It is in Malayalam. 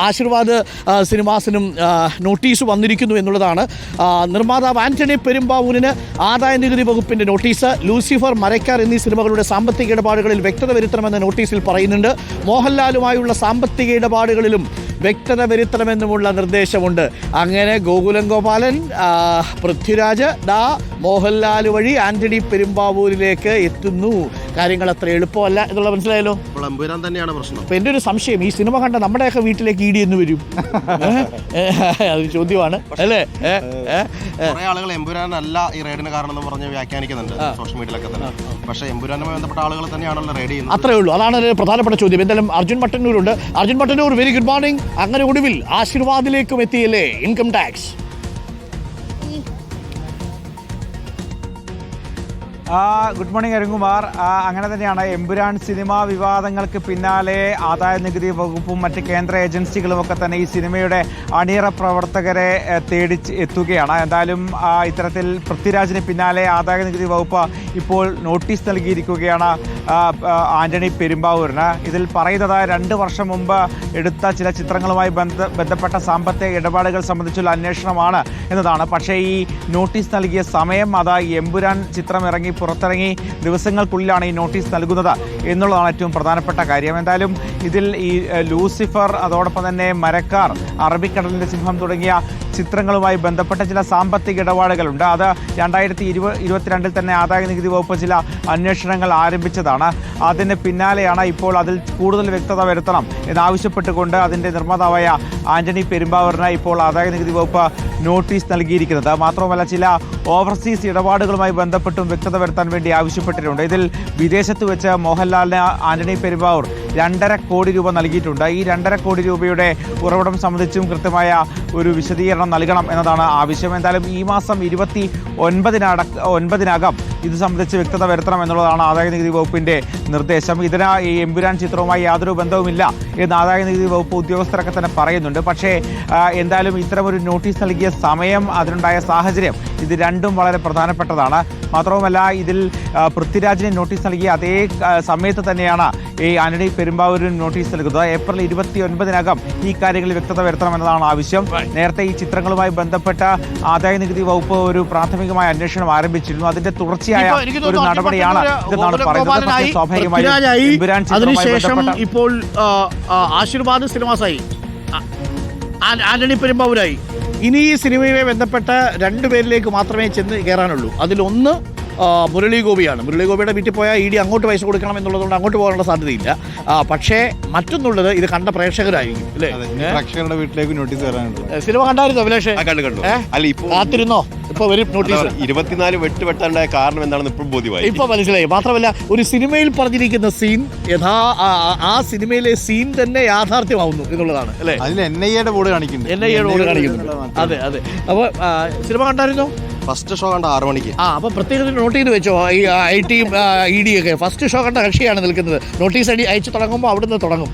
ആശീർവാദ് സിനിമാസിനും നോട്ടീസ് വന്നിരിക്കുന്നു എന്നുള്ളതാണ്. നിർമ്മാതാവ് ആന്റണി പെരുമ്പാവൂരിന് ആദായനികുതി വകുപ്പിൻ്റെ നോട്ടീസ്. ലൂസിഫർ, മരക്കാർ എന്നീ സിനിമകളുടെ സാമ്പത്തിക ഇടപാടുകളിൽ വ്യക്തത വരുത്തണമെന്ന നോട്ടീസിൽ പറയുന്നുണ്ട്. മോഹൻലാലുമായുള്ള സാമ്പത്തിക ഇടപാടുകളിലും വ്യക്തത വരുത്തണമെന്നുമുള്ള നിർദ്ദേശമുണ്ട്. അങ്ങനെ ഗോകുലം ഗോപാലൻ, പൃഥ്വിരാജ് മോഹൻലാൽ വഴി ആന്റണി പെരുമ്പാവൂരിലേക്ക് എത്തുന്നു. കാര്യങ്ങൾ അത്ര എളുപ്പമല്ല എന്നുള്ള മനസ്സിലായല്ലോ. തന്നെയാണ് പ്രശ്നം. അപ്പൊ എൻ്റെ ഒരു സംശയം, ഈ സിനിമ കണ്ട നമ്മുടെയൊക്കെ വീട്ടിലേക്ക് ഇടി എന്ന് വരും? അതൊരു ചോദ്യമാണ് അല്ലേ? കുറെ ആളുകൾ എമ്പുരാനല്ല ഈ റെയ്ഡിന് കാരണം എന്ന് പറഞ്ഞ് വ്യാഖ്യാനിക്കുന്നുണ്ട് സോഷ്യൽ മീഡിയയിലൊക്കെ തന്നെ. പക്ഷേ എമ്പുരാനുമായി ബന്ധപ്പെട്ട ആളുകൾ തന്നെയാണല്ലോ റെയ്ഡ് ചെയ്യുന്നത്. അത്രേ ഉള്ളൂ. അതാണ് ഒരു പ്രധാനപ്പെട്ട ചോദ്യം. എന്തായാലും അർജുൻ മട്ടന്നൂരുണ്ട്. Arjun Mattannur, very good morning. അങ്ങനെ ഒടുവിൽ ആശീർവാദിലേക്കും എത്തിയല്ലേ income tax? Good morning Arunkumar. അങ്ങനെ തന്നെയാണ്. എമ്പുരാൻ സിനിമാ വിവാദങ്ങൾക്ക് പിന്നാലെ ആദായ നികുതി വകുപ്പും മറ്റ് കേന്ദ്ര ഏജൻസികളും ഒക്കെ തന്നെ ഈ സിനിമയുടെ അണിയറ പ്രവർത്തകരെ തേടി എത്തുകയാണ്. എന്തായാലും ഇത്തരത്തിൽ പൃഥ്വിരാജിന് പിന്നാലെ ആദായ നികുതി വകുപ്പ് ഇപ്പോൾ നോട്ടീസ് നൽകിയിരിക്കുകയാണ് ആന്റണി പെരുമ്പാവൂരിന്. ഇതിൽ പറയുന്നത് 2 വർഷം മുമ്പ് എടുത്ത ചില ചിത്രങ്ങളുമായി ബന്ധപ്പെട്ട സാമ്പത്തിക ഇടപാടുകൾ സംബന്ധിച്ചുള്ള അന്വേഷണമാണ് എന്നതാണ്. പക്ഷേ ഈ നോട്ടീസ് നൽകിയ സമയം അത് എമ്പുരാൻ ചിത്രം പുറത്തിറങ്ങി ദിവസങ്ങൾക്കുള്ളിലാണ് ഈ നോട്ടീസ് നൽകുന്നത് എന്നുള്ളതാണ് ഏറ്റവും പ്രധാനപ്പെട്ട കാര്യം. എന്തായാലും ഇതിൽ ഈ ലൂസിഫർ, അതോടൊപ്പം തന്നെ മരക്കാർ, അറബിക്കടലിൻ്റെ സിംഹം തുടങ്ങിയ ചിത്രങ്ങളുമായി ബന്ധപ്പെട്ട ചില സാമ്പത്തിക ഇടപാടുകളുണ്ട്. അത് 2022 തന്നെ ആദായ നികുതി വകുപ്പ് ചില അന്വേഷണങ്ങൾ ആരംഭിച്ചതാണ്. അതിന് പിന്നാലെയാണ് ഇപ്പോൾ അതിൽ കൂടുതൽ വ്യക്തത വരുത്തണം എന്നാവശ്യപ്പെട്ടുകൊണ്ട് അതിൻ്റെ നിർമ്മാതാവായ ആന്റണി പെരുമ്പാവൂരിന് ഇപ്പോൾ ആദായ നികുതി വകുപ്പ് നോട്ടീസ് നൽകിയിരിക്കുന്നത്. മാത്രവുമല്ല, ചില ഓവർസീസ് ഇടപാടുകളുമായി ബന്ധപ്പെട്ടും വ്യക്തത വരുത്താൻ വേണ്ടി ആവശ്യപ്പെട്ടിട്ടുണ്ട്. ഇതിൽ വിദേശത്ത് വെച്ച് മോഹൻലാലിന് ആന്റണി പെരുമ്പാവൂർ 2.5 കോടി രൂപ നൽകിയിട്ടുണ്ട്. ഈ 2.5 കോടി രൂപയുടെ ഉറവിടം സംബന്ധിച്ചും കൃത്യമായ ഒരു വിശദീകരണം നൽകണം എന്നതാണ് ആവശ്യം. എന്തായാലും ഈ മാസം 29-നകം ഇത് സംബന്ധിച്ച് വ്യക്തത വരുത്തണം എന്നുള്ളതാണ് ആദായ നികുതി വകുപ്പിൻ്റെ നിർദ്ദേശം. ഇതിന് ഈ എമ്പുരാൻ ചിത്രവുമായി യാതൊരു ബന്ധവുമില്ല എന്ന് ആദായ നികുതി വകുപ്പ് ഉദ്യോഗസ്ഥരൊക്കെ തന്നെ പറയുന്നുണ്ട്. പക്ഷേ എന്തായാലും ഇത്തരമൊരു നോട്ടീസ് നൽകിയ സമയം, അതിനുണ്ടായ സാഹചര്യം, ഇത് രണ്ടും വളരെ പ്രധാനപ്പെട്ടതാണ്. മാത്രവുമല്ല, ഇതിൽ പൃഥ്വിരാജിന് നോട്ടീസ് നൽകിയ അതേ സമയത്ത് തന്നെയാണ് ഈ ആന്റണി പെരുമ്പാവൂരിന് നോട്ടീസ് നൽകുന്നത്. ഏപ്രിൽ 29-നകം ഈ കാര്യങ്ങളിൽ വ്യക്തത വരുത്തണമെന്നതാണ് ആവശ്യം. നേരത്തെ ഈ ചിത്രങ്ങളുമായി ബന്ധപ്പെട്ട ആദായ നികുതി വകുപ്പ് ഒരു പ്രാഥമികമായ അന്വേഷണം ആരംഭിച്ചിരുന്നു. അതിന്റെ തുടർച്ചയായ ഒരു നടപടിയാണ് ഇതെന്നാണ് പറയുന്നത്. സ്വാഭാവികമായും അതിനുശേഷം ഇപ്പോൾ ആശീർവാദ് സിനിമാസായി, ആന്റണി പെരുമ്പാവൂരായി. ഇനി ഈ സിനിമയുമായി ബന്ധപ്പെട്ട 2 പേരിലേക്ക് മാത്രമേ ചെന്ന് കയറാനുള്ളൂ. അതിലൊന്ന് മുരളി ഗോപിയാണ്. മുരളി ഗോപിയുടെ വീട്ടിൽ പോയാൽ ഇടി അങ്ങോട്ട് പൈസ കൊടുക്കണം എന്നുള്ളതുകൊണ്ട് അങ്ങോട്ട് പോകാനുള്ള സാധ്യതയില്ല. പക്ഷേ മറ്റൊന്നുള്ളത് ഇത് കണ്ട പ്രേക്ഷകരായിരിക്കും അല്ലേ? പ്രേക്ഷകരുടെ വീട്ടിലേക്ക് നോട്ടീസ് വരാനുണ്ട്. സിനിമ കണ്ടായിരുന്നോ അഭിലാഷേ? കാത്തിരുന്നോ? ഇപ്പൊ വരും നോട്ടീസ്. 24 വെട്ടുണ്ടായ കാരണം എന്താണെന്ന് ഇപ്പോൾ ബോധ്യമായി, ഇപ്പൊ മനസ്സിലായി. മാത്രമല്ല, ഒരു സിനിമയിൽ പറഞ്ഞിരിക്കുന്ന സീൻ ആ സിനിമയിലെ സീൻ തന്നെ യാഥാർത്ഥ്യമാവുന്നു എന്നുള്ളതാണ് അല്ലേ? അതിൽ NIA-യുടെ ബോർഡ് കാണിക്കുന്നുണ്ട്. NIA-യുടെ ബോർഡ് കാണിക്കുന്നുണ്ട്. അതെ അതെ. അപ്പൊ സിനിമ കണ്ടായിരുന്നോ? ഫസ്റ്റ് ഷോ കണ്ട 6 മണിക്ക്. അപ്പൊ പ്രത്യേകത നോട്ട് ചെയ്ത് വെച്ചോ. ഈ IT ED ഒക്കെ ഫസ്റ്റ് ഷോ കണ്ട കക്ഷിയാണ് നിൽക്കുന്നത്. നോട്ടീസ് അയച്ചു തുടങ്ങുമ്പോൾ അവിടുന്ന് തുടങ്ങും.